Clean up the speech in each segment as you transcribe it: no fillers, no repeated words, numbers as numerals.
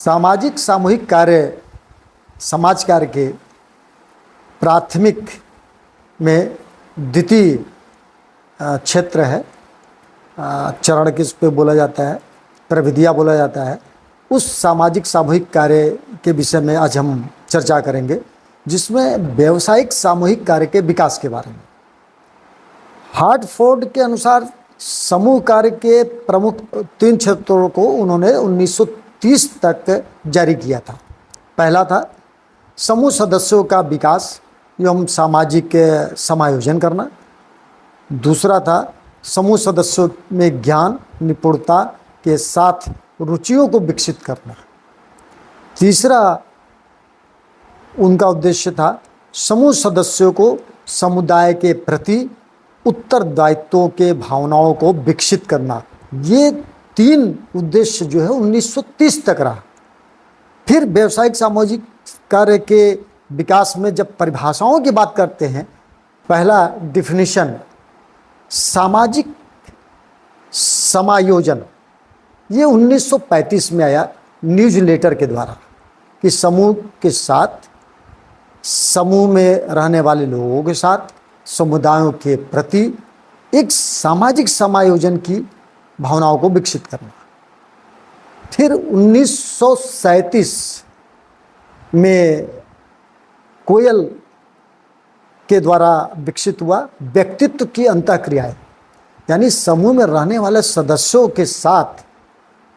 सामाजिक सामूहिक कार्य समाज कार्य के प्राथमिक में द्वितीय क्षेत्र है। चरण किस पे बोला जाता है, प्रविधियाँ बोला जाता है। उस सामाजिक सामूहिक कार्य के विषय में आज हम चर्चा करेंगे, जिसमें व्यावसायिक सामूहिक कार्य के विकास के बारे में। हार्टफोर्ड के अनुसार समूह कार्य के प्रमुख 3 क्षेत्रों को उन्होंने 1930 तक जारी किया था। पहला था समूह सदस्यों का विकास एवं सामाजिक समायोजन करना। दूसरा था समूह सदस्यों में ज्ञान निपुणता के साथ रुचियों को विकसित करना। तीसरा उनका उद्देश्य था समूह सदस्यों को समुदाय के प्रति उत्तरदायित्वों के भावनाओं को विकसित करना। ये 3 उद्देश्य जो है 1930 तक रहा। फिर व्यावसायिक सामाजिक कार्य के विकास में जब परिभाषाओं की बात करते हैं, पहला डिफिनीशन सामाजिक समायोजन, ये 1935 में आया न्यूज़लेटर के द्वारा, कि समूह के साथ, समूह में रहने वाले लोगों के साथ, समुदायों के प्रति एक सामाजिक समायोजन की भावनाओं को विकसित करना। फिर 1937 में कोयल के द्वारा विकसित हुआ व्यक्तित्व की अंतःक्रियाएं, यानी समूह में रहने वाले सदस्यों के साथ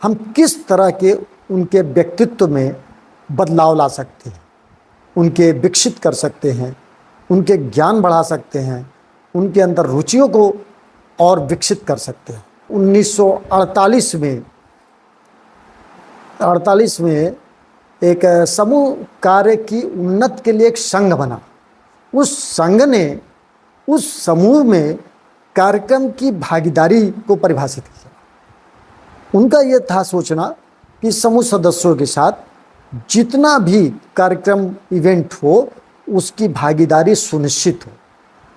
हम किस तरह के उनके व्यक्तित्व में बदलाव ला सकते हैं, उनके विकसित कर सकते हैं, उनके ज्ञान बढ़ा सकते हैं, उनके अंदर रुचियों को और विकसित कर सकते हैं। 1948 में एक समूह कार्य की उन्नति के लिए एक संघ बना। उस संघ ने उस समूह में कार्यक्रम की भागीदारी को परिभाषित किया। उनका यह था सोचना कि समूह सदस्यों के साथ जितना भी कार्यक्रम इवेंट हो, उसकी भागीदारी सुनिश्चित हो।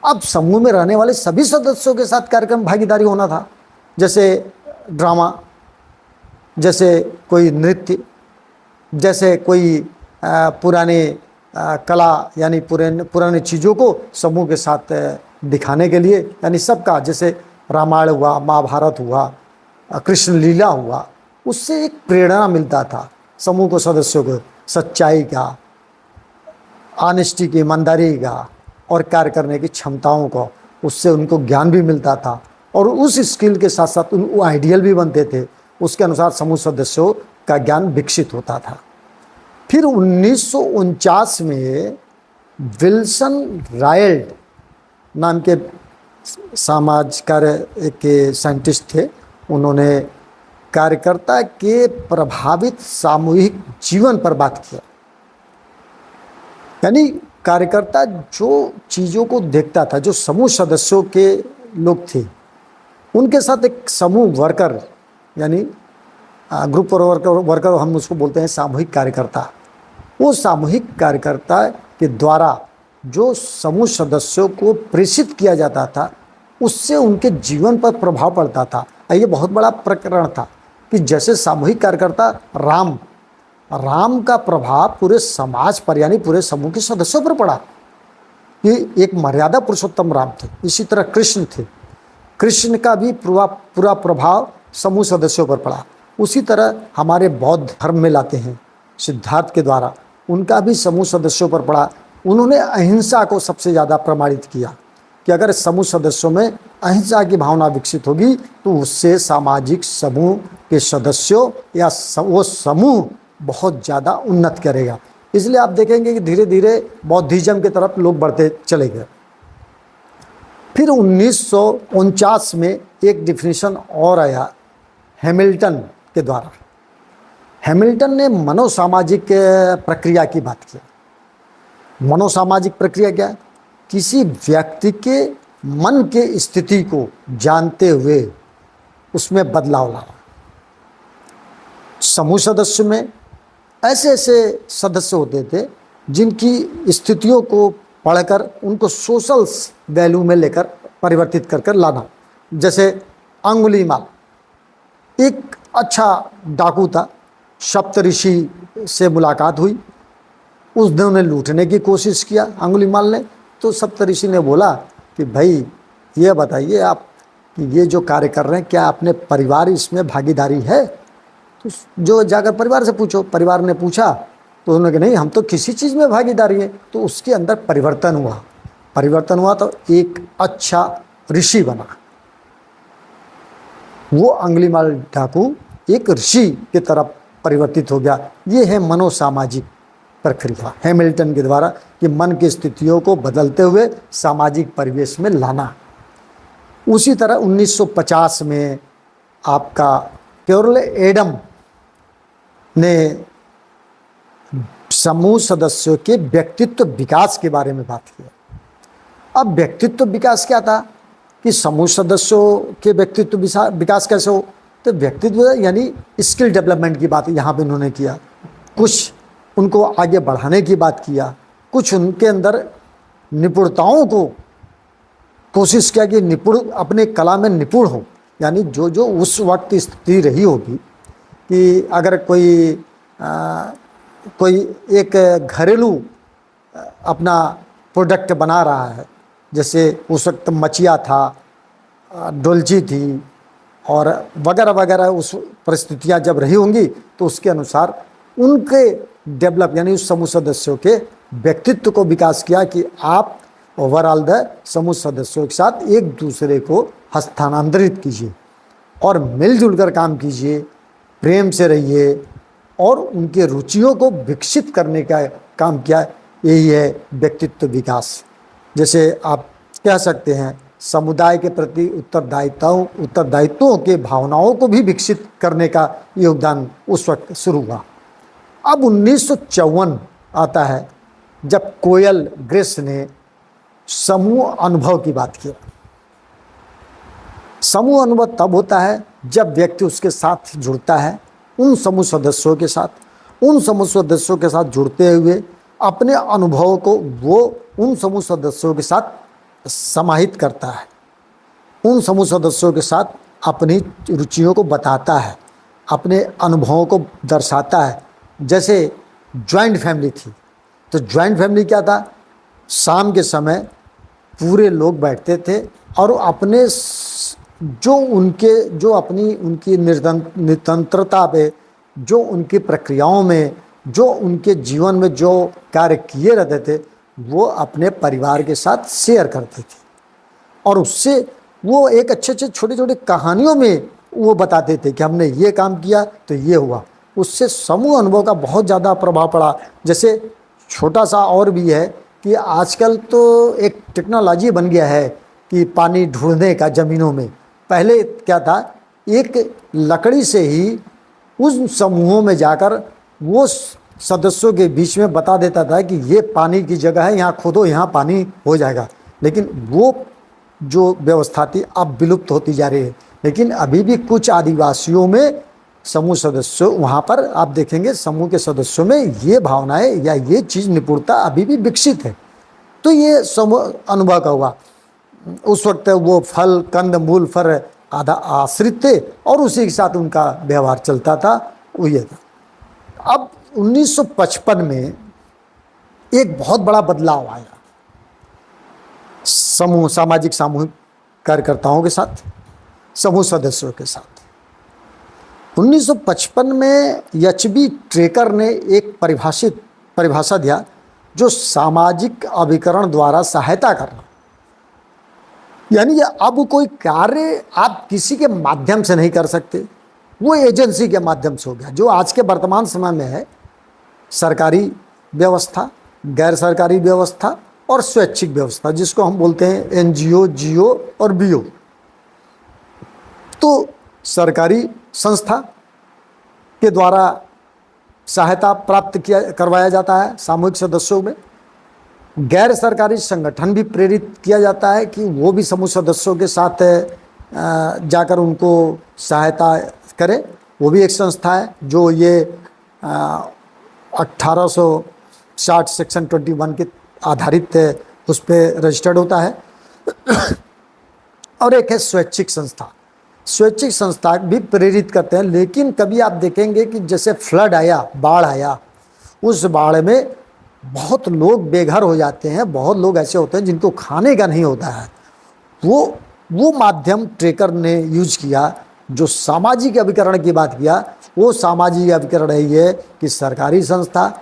अब समूह में रहने वाले सभी सदस्यों के साथ कार्यक्रम भागीदारी होना था, जैसे ड्रामा, जैसे कोई नृत्य, जैसे कोई पुराने कला, यानी पुराने चीज़ों को समूह के साथ दिखाने के लिए, यानी सबका, जैसे रामायण हुआ, महाभारत हुआ, कृष्ण लीला हुआ, उससे एक प्रेरणा मिलता था समूह को, सदस्यों को सच्चाई का, ऑनेस्टी की, ईमानदारी का और कार्य करने की क्षमताओं को, उससे उनको ज्ञान भी मिलता था और उस स्किल के साथ साथ वो आइडियल भी बनते थे। उसके अनुसार समूह सदस्यों का ज्ञान विकसित होता था। फिर 1949 में विल्सन रायल्ड नाम के समाज कार्य के साइंटिस्ट थे। उन्होंने कार्यकर्ता के प्रभावित सामूहिक जीवन पर बात किया, यानी कार्यकर्ता जो चीज़ों को देखता था, जो समूह सदस्यों के लोग थे, उनके साथ एक समूह वर्कर, यानी ग्रुप वर्कर हम उसको बोलते हैं, सामूहिक कार्यकर्ता। वो सामूहिक कार्यकर्ता के द्वारा जो समूह सदस्यों को प्रेषित किया जाता था, उससे उनके जीवन पर प्रभाव पड़ता था। ये बहुत बड़ा प्रकरण था कि जैसे सामूहिक कार्यकर्ता राम का प्रभाव पूरे समाज पर, यानी पूरे समूह के सदस्यों पर पड़ा। ये एक मर्यादा पुरुषोत्तम राम थे। इसी तरह कृष्ण थे, कृष्ण का भी पूरा प्रभाव समूह सदस्यों पर पड़ा। उसी तरह हमारे बौद्ध धर्म में लाते हैं सिद्धार्थ के द्वारा, उनका भी समूह सदस्यों पर पड़ा। उन्होंने अहिंसा को सबसे ज़्यादा प्रमाणित किया कि अगर समूह सदस्यों में अहिंसा की भावना विकसित होगी तो उससे सामाजिक समूह के सदस्यों या वो समूह बहुत ज़्यादा उन्नत करेगा। इसलिए आप देखेंगे कि धीरे धीरे बौद्धिज्म की तरफ लोग बढ़ते चले गए। फिर 1949 में एक डिफिनीशन और आया हैमिल्टन के द्वारा। हैमिल्टन ने मनोसामाजिक प्रक्रिया की बात की। मनोसामाजिक प्रक्रिया क्या है? किसी व्यक्ति के मन के स्थिति को जानते हुए उसमें बदलाव लाना। समूह सदस्य में ऐसे ऐसे सदस्य होते थे जिनकी स्थितियों को पढ़कर उनको सोशल वैल्यू में लेकर परिवर्तित कर लाना। जैसे अंगुलीमाल एक अच्छा डाकू था, सप्तऋषि से मुलाकात हुई, उन्होंने लूटने की कोशिश किया अंगुलीमाल ने। तो सप्तऋषि ने बोला कि भाई ये बताइए आप कि ये जो कार्य कर रहे हैं क्या अपने परिवार इसमें भागीदारी है? तो जो जाकर परिवार से पूछो। परिवार ने पूछा तो उन्होंने कहा नहीं, हम तो किसी चीज़ में भागीदारी है। तो उसके अंदर परिवर्तन हुआ। परिवर्तन हुआ तो एक अच्छा ऋषि बना। वो अंगुलीमाल डाकू एक ऋषि की तरफ परिवर्तित हो गया। ये है मनोसामाजिक प्रक्रिया हैमिल्टन के द्वारा कि मन की स्थितियों को बदलते हुए सामाजिक परिवेश में लाना। उसी तरह 1950 में आपका कैरोल एडम ने समूह सदस्यों के व्यक्तित्व विकास के बारे में बात की। अब व्यक्तित्व विकास क्या था कि समूह सदस्यों के व्यक्तित्व विकास कैसे हो? तो व्यक्तित्व यानी स्किल डेवलपमेंट की बात यहाँ पे उन्होंने किया, कुछ उनको आगे बढ़ाने की बात किया, कुछ उनके अंदर निपुणताओं को कोशिश किया कि निपुण अपने कला में निपुण हो। यानी जो जो उस वक्त स्थिति रही होगी कि अगर कोई एक घरेलू अपना प्रोडक्ट बना रहा है, जैसे उस वक्त मचिया था, डोलची थी और वगैरह वगैरह, उस परिस्थितियां जब रही होंगी तो उसके अनुसार उनके डेवलप यानी उस समूह सदस्यों के व्यक्तित्व को विकास किया कि आप ओवरऑल द समूह सदस्यों के साथ एक दूसरे को हस्तांतरित कीजिए और मिलजुल कर काम कीजिए, प्रेम से रहिए और उनके रुचियों को विकसित करने का काम किया। यही है व्यक्तित्व विकास। जैसे आप कह सकते हैं समुदाय के प्रति उत्तरदायित्वों के भावनाओं को भी विकसित करने का योगदान उस वक्त शुरू हुआ। अब 1954 आता है जब कोयल ग्रेस ने समूह अनुभव की बात की। समूह अनुभव तब होता है जब व्यक्ति उसके साथ जुड़ता है, उन समूह सदस्यों के साथ जुड़ते हुए अपने अनुभव को वो उन समूह सदस्यों के साथ समाहित करता है, उन समूह सदस्यों के साथ अपनी रुचियों को बताता है, अपने अनुभवों को दर्शाता है। जैसे जॉइंट फैमिली थी, तो जॉइंट फैमिली क्या था? शाम के समय पूरे लोग बैठते थे और अपने उनकी निरंतरता पे, जो उनकी प्रक्रियाओं में, जो उनके जीवन में जो कार्य किए रहते थे, वो अपने परिवार के साथ शेयर करते थे और उससे वो एक अच्छे छोटे छोटे कहानियों में वो बताते थे कि हमने ये काम किया तो ये हुआ। उससे समूह अनुभव का बहुत ज़्यादा प्रभाव पड़ा। जैसे छोटा सा और भी है कि आजकल तो एक टेक्नोलॉजी बन गया है कि पानी ढूंढने का ज़मीनों में। पहले क्या था, एक लकड़ी से ही उन समूहों में जाकर वो सदस्यों के बीच में बता देता था कि ये पानी की जगह है, यहाँ खोदो, यहाँ पानी हो जाएगा। लेकिन वो जो व्यवस्था थी अब विलुप्त होती जा रही है। लेकिन अभी भी कुछ आदिवासियों में समूह सदस्यों, वहाँ पर आप देखेंगे समूह के सदस्यों में ये भावनाएं या ये चीज़ निपुणता अभी भी विकसित है। तो ये समूह अनुभव का हुआ। उस वक्त वो फल कंद मूल फल आधा आश्रित थे और उसी के साथ उनका व्यवहार चलता था, वो ये था। अब 1955 में एक बहुत बड़ा बदलाव आया सामाजिक सामूहिक कार्यकर्ताओं के साथ, समूह सदस्यों के साथ। 1955 में एचबी ट्रेकर ने एक परिभाषा दिया जो सामाजिक अभिकरण द्वारा सहायता करना। यानी अब कोई कार्य आप किसी के माध्यम से नहीं कर सकते, वो एजेंसी के माध्यम से हो गया। जो आज के वर्तमान समय में है सरकारी व्यवस्था, गैर सरकारी व्यवस्था और स्वैच्छिक व्यवस्था, जिसको हम बोलते हैं एनजीओ, जियो और बीओ। तो सरकारी संस्था के द्वारा सहायता प्राप्त करवाया जाता है सामूहिक सदस्यों में। गैर सरकारी संगठन भी प्रेरित किया जाता है कि वो भी समूह सदस्यों के साथ जाकर उनको सहायता करें। वो भी एक संस्था है जो ये 1860 सेक्शन 21 के आधारित उस पर रजिस्टर्ड होता है। और एक है स्वैच्छिक संस्था। स्वैच्छिक संस्था भी प्रेरित करते हैं। लेकिन कभी आप देखेंगे कि जैसे फ्लड आया, बाढ़ आया, उस बाढ़ में बहुत लोग बेघर हो जाते हैं, बहुत लोग ऐसे होते हैं जिनको खाने का नहीं होता है। वो माध्यम ट्रेकर ने यूज किया, जो सामाजिक अभिकरण की बात किया। वो सामाजिक अभिकरण है ये कि सरकारी संस्था,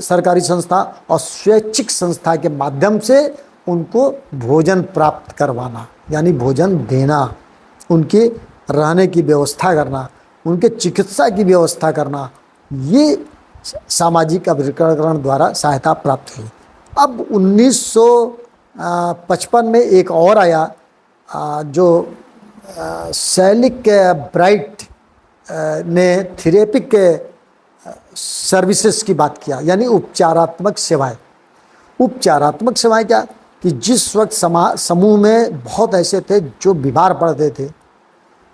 सरकारी संस्था और स्वैच्छिक संस्था के माध्यम से उनको भोजन प्राप्त करवाना, यानी भोजन देना, उनके रहने की व्यवस्था करना, उनके चिकित्सा की व्यवस्था करना, ये सामाजिक अभिकरण द्वारा सहायता प्राप्त हुई। अब 1955 में एक और आया जो सैलिक ब्राइट ने थेरेपिक सर्विसेज की बात किया, यानी उपचारात्मक सेवाएं। उपचारात्मक सेवाएं क्या कि जिस वक्त समूह में बहुत ऐसे थे जो बीमार पड़ते थे,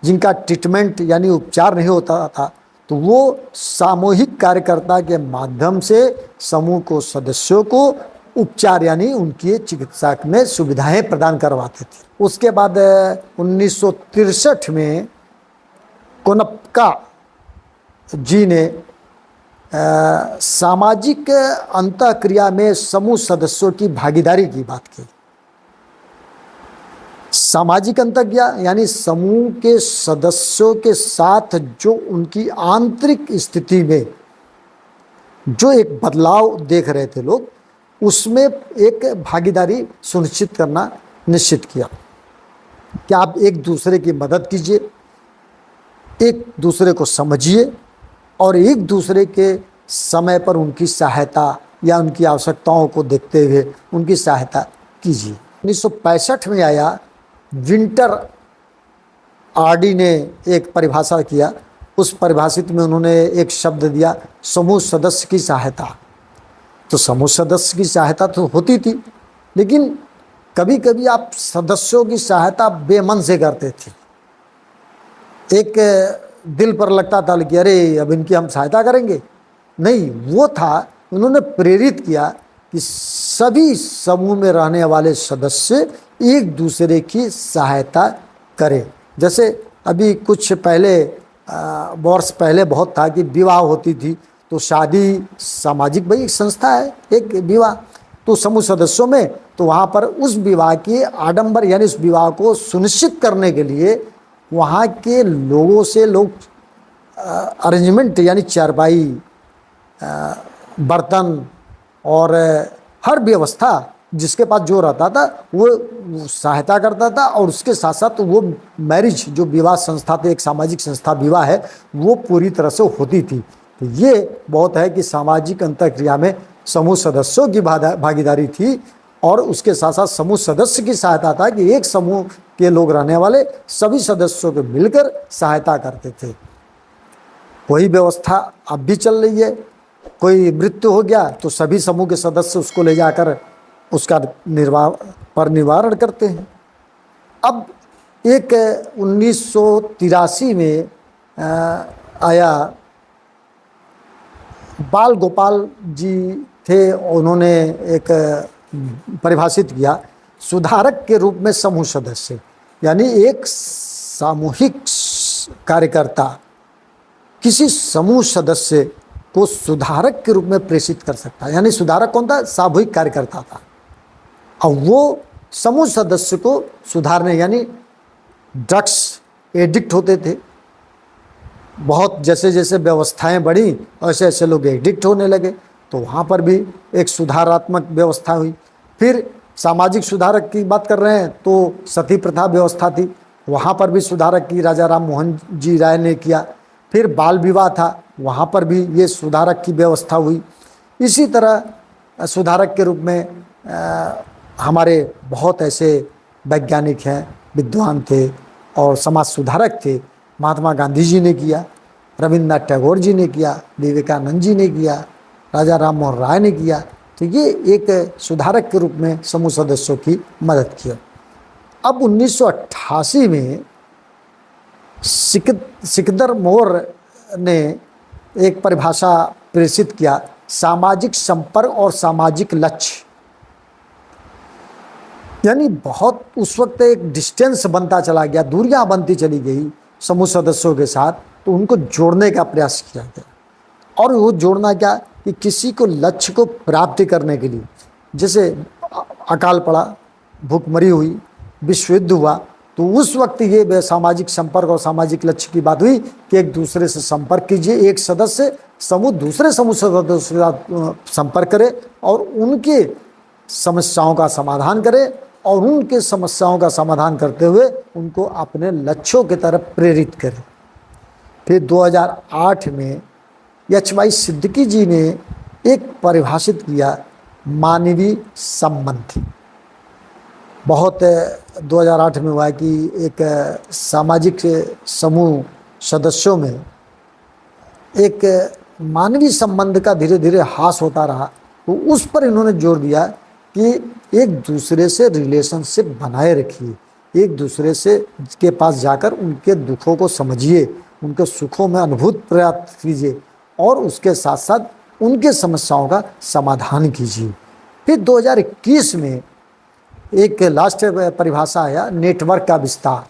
जिनका ट्रीटमेंट यानी उपचार नहीं होता था, तो वो सामूहिक कार्यकर्ता के माध्यम से समूह को सदस्यों को उपचार यानी उनकी चिकित्सा में सुविधाएं प्रदान करवाते थे। उसके बाद 1963 में कोनप्का जी ने सामाजिक अंतःक्रिया में समूह सदस्यों की भागीदारी की बात की। सामाजिक अंतःक्रिया यानी समूह के सदस्यों के साथ जो उनकी आंतरिक स्थिति में जो एक बदलाव देख रहे थे लोग, उसमें एक भागीदारी सुनिश्चित करना निश्चित किया कि आप एक दूसरे की मदद कीजिए, एक दूसरे को समझिए और एक दूसरे के समय पर उनकी सहायता या उनकी आवश्यकताओं को देखते हुए उनकी सहायता कीजिए। 1965 में आया विंटर आरडी ने एक परिभाषा किया। उस परिभाषित में उन्होंने एक शब्द दिया, समूह सदस्य की सहायता। तो समूह सदस्य की सहायता तो होती थी, लेकिन कभी कभी आप सदस्यों की सहायता बेमन से करते थे। एक दिल पर लगता था कि अरे अब इनकी हम सहायता करेंगे, नहीं, वो था उन्होंने प्रेरित किया कि सभी समूह में रहने वाले सदस्य एक दूसरे की सहायता करें। जैसे अभी कुछ पहले वर्ष पहले बहुत था कि विवाह होती थी, तो शादी सामाजिक भाई एक संस्था है, एक विवाह, तो समूह सदस्यों में, तो वहाँ पर उस विवाह की आडंबर यानी उस विवाह को सुनिश्चित करने के लिए वहाँ के लोगों से लोग अरेंजमेंट यानी चारपाई, बर्तन और हर व्यवस्था जिसके पास जो रहता था वो सहायता करता था। और उसके साथ साथ वो मैरिज जो विवाह संस्था थे, एक सामाजिक संस्था विवाह है, वो पूरी तरह से होती थी। तो ये बहुत है कि सामाजिक अंतःक्रिया में समूह सदस्यों की भागीदारी थी और उसके साथ साथ समूह सदस्य की सहायता था कि एक समूह के लोग रहने वाले सभी सदस्यों को मिलकर सहायता करते थे। वही व्यवस्था अब भी चल रही है। कोई मृत्यु हो गया तो सभी समूह के सदस्य उसको ले जाकर उसका निवारण करते हैं। अब एक 1983 में आया, बाल गोपाल जी थे, उन्होंने एक परिभाषित किया सुधारक के रूप में समूह सदस्य, यानी एक सामूहिक कार्यकर्ता किसी समूह सदस्य को सुधारक के रूप में प्रेषित कर सकता है। यानी सुधारक कौन था? सामूहिक कार्यकर्ता था, और वो समूह सदस्य को सुधारने, यानी ड्रग्स एडिक्ट होते थे, बहुत जैसे जैसे व्यवस्थाएं बढ़ी वैसे ऐसे लोग एडिक्ट होने लगे, तो वहाँ पर भी एक सुधारात्मक व्यवस्था हुई। फिर सामाजिक सुधारक की बात कर रहे हैं तो सती प्रथा व्यवस्था थी, वहाँ पर भी सुधारक की राजा राम मोहन जी राय ने किया। फिर बाल विवाह था, वहाँ पर भी ये सुधारक की व्यवस्था हुई। इसी तरह सुधारक के रूप में हमारे बहुत ऐसे वैज्ञानिक हैं, विद्वान थे और समाज सुधारक थे। महात्मा गांधी जी ने किया, रविन्द्रनाथ टैगोर जी ने किया, विवेकानंद जी ने किया, राजा राम मोहन राय ने किया। तो ये एक सुधारक के रूप में समूह सदस्यों की मदद किया। अब 1988 में सिकंदर मोर ने एक परिभाषा प्रेषित किया, सामाजिक संपर्क और सामाजिक लक्ष्य। यानी बहुत उस वक्त एक डिस्टेंस बनता चला गया, दूरियां बनती चली गई समूह सदस्यों के साथ, तो उनको जोड़ने का प्रयास किया गया। और वो जोड़ना क्या कि किसी को लक्ष्य को प्राप्ति करने के लिए, जैसे अकाल पड़ा, भूखमरी हुई, विश्व युद्ध हुआ, तो उस वक्त ये सामाजिक संपर्क और सामाजिक लक्ष्य की बात हुई कि एक दूसरे से संपर्क कीजिए, एक सदस्य समूह दूसरे समूह सदस्यों के साथ संपर्क करे और उनके समस्याओं का समाधान करे और उनके समस्याओं का समाधान करते हुए उनको अपने लक्ष्यों की तरफ प्रेरित करें। फिर 2008 में एच.वाई. सिद्दीकी जी ने एक परिभाषित किया मानवीय संबंध। बहुत 2008 में हुआ कि एक सामाजिक समूह सदस्यों में एक मानवीय संबंध का धीरे धीरे ह्रास होता रहा, तो उस पर इन्होंने जोर दिया कि एक दूसरे से रिलेशनशिप बनाए रखिए, एक दूसरे से के पास जाकर उनके दुखों को समझिए, उनके सुखों में अनुभूति प्राप्त कीजिए और उसके साथ साथ उनके समस्याओं का समाधान कीजिए। फिर 2021 में एक लास्ट परिभाषा आया नेटवर्क का विस्तार।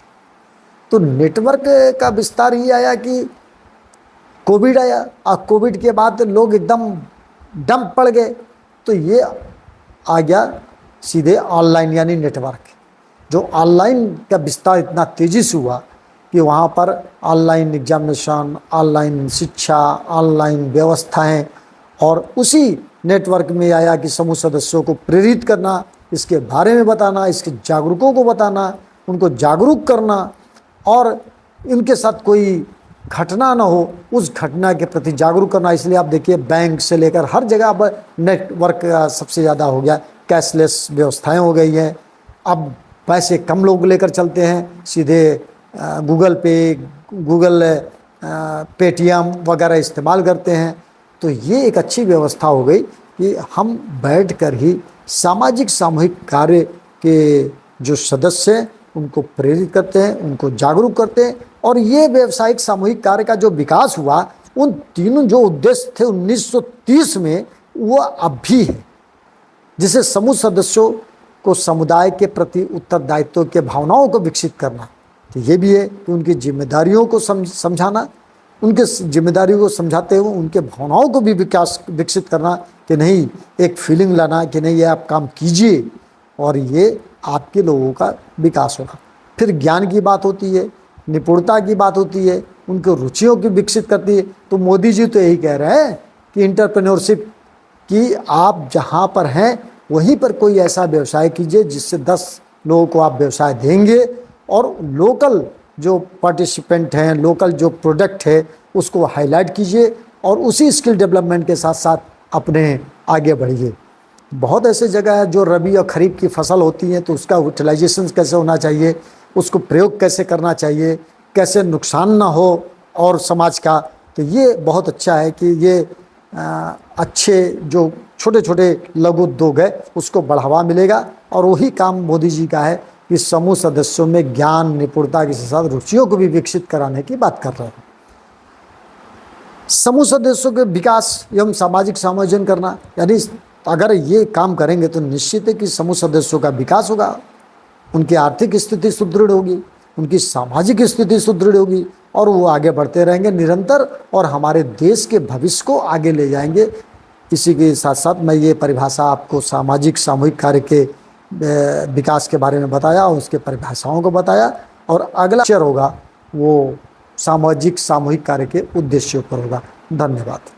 तो नेटवर्क का विस्तार ये आया कि कोविड आया और कोविड के बाद लोग एकदम डंप पड़ गए, तो ये आ गया सीधे ऑनलाइन यानी नेटवर्क। जो ऑनलाइन का विस्तार इतना तेज़ी से हुआ कि वहाँ पर ऑनलाइन एग्जामिनेशन, ऑनलाइन शिक्षा, ऑनलाइन व्यवस्थाएं, और उसी नेटवर्क में आया कि समूह सदस्यों को प्रेरित करना, इसके बारे में बताना, इसके जागरूकों को बताना, उनको जागरूक करना और इनके साथ कोई घटना ना हो उस घटना के प्रति जागरूक करना। इसलिए आप देखिए बैंक से लेकर हर जगह अब नेटवर्क सबसे ज़्यादा हो गया, कैशलेस व्यवस्थाएं हो गई हैं। अब पैसे कम लोग लेकर चलते हैं, सीधे गूगल पे, गूगल पेटीएम वगैरह इस्तेमाल करते हैं। तो ये एक अच्छी व्यवस्था हो गई कि हम बैठकर ही सामाजिक सामूहिक कार्य के जो सदस्य हैं उनको प्रेरित करते हैं, उनको जागरूक करते हैं। और ये व्यावसायिक सामूहिक कार्य का जो विकास हुआ, उन तीनों जो उद्देश्य थे 1930 में, वो अब भी है। जिसे समूह सदस्यों को समुदाय के प्रति उत्तरदायित्व के भावनाओं को विकसित करना, तो ये भी है कि उनकी जिम्मेदारियों को समझाना, उनके जिम्मेदारियों को समझाते हुए उनके भावनाओं को भी विकसित करना कि नहीं, एक फीलिंग लाना कि नहीं ये आप काम कीजिए और ये आपके लोगों का विकास होगा। फिर ज्ञान की बात होती है, निपुणता की बात होती है, उनके रुचियों की विकसित करती है। तो मोदी जी तो यही कह रहे हैं कि इंटरप्रेन्योरशिप कि आप जहाँ पर हैं वहीं पर कोई ऐसा व्यवसाय कीजिए जिससे 10 लोगों को आप व्यवसाय देंगे और लोकल जो पार्टिसिपेंट हैं, लोकल जो प्रोडक्ट है उसको हाईलाइट कीजिए और उसी स्किल डेवलपमेंट के साथ साथ अपने आगे बढ़िए। बहुत ऐसे जगह है जो रबी और खरीफ की फसल होती हैं, तो उसका यूटिलाइजेशन कैसे होना चाहिए, उसको प्रयोग कैसे करना चाहिए, कैसे नुकसान ना हो और समाज का। तो ये बहुत अच्छा है कि ये अच्छे जो छोटे छोटे लघु उद्योग है उसको बढ़ावा मिलेगा। और वही काम मोदी जी का है कि समूह सदस्यों में ज्ञान, निपुणता के साथ रुचियों को भी विकसित कराने की बात कर रहे हैं। समूह सदस्यों के विकास एवं सामाजिक समायोजन करना, यानी अगर ये काम करेंगे तो निश्चित है कि समूह सदस्यों का विकास होगा, उनकी आर्थिक स्थिति सुदृढ़ होगी, उनकी सामाजिक स्थिति सुदृढ़ होगी और वो आगे बढ़ते रहेंगे निरंतर और हमारे देश के भविष्य को आगे ले जाएंगे। इसी के साथ साथ मैं ये परिभाषा आपको सामाजिक सामूहिक कार्य के विकास के बारे में बताया और उसके परिभाषाओं को बताया, और अगला लेक्चर होगा वो सामाजिक सामूहिक कार्य के उद्देश्यों पर होगा। धन्यवाद।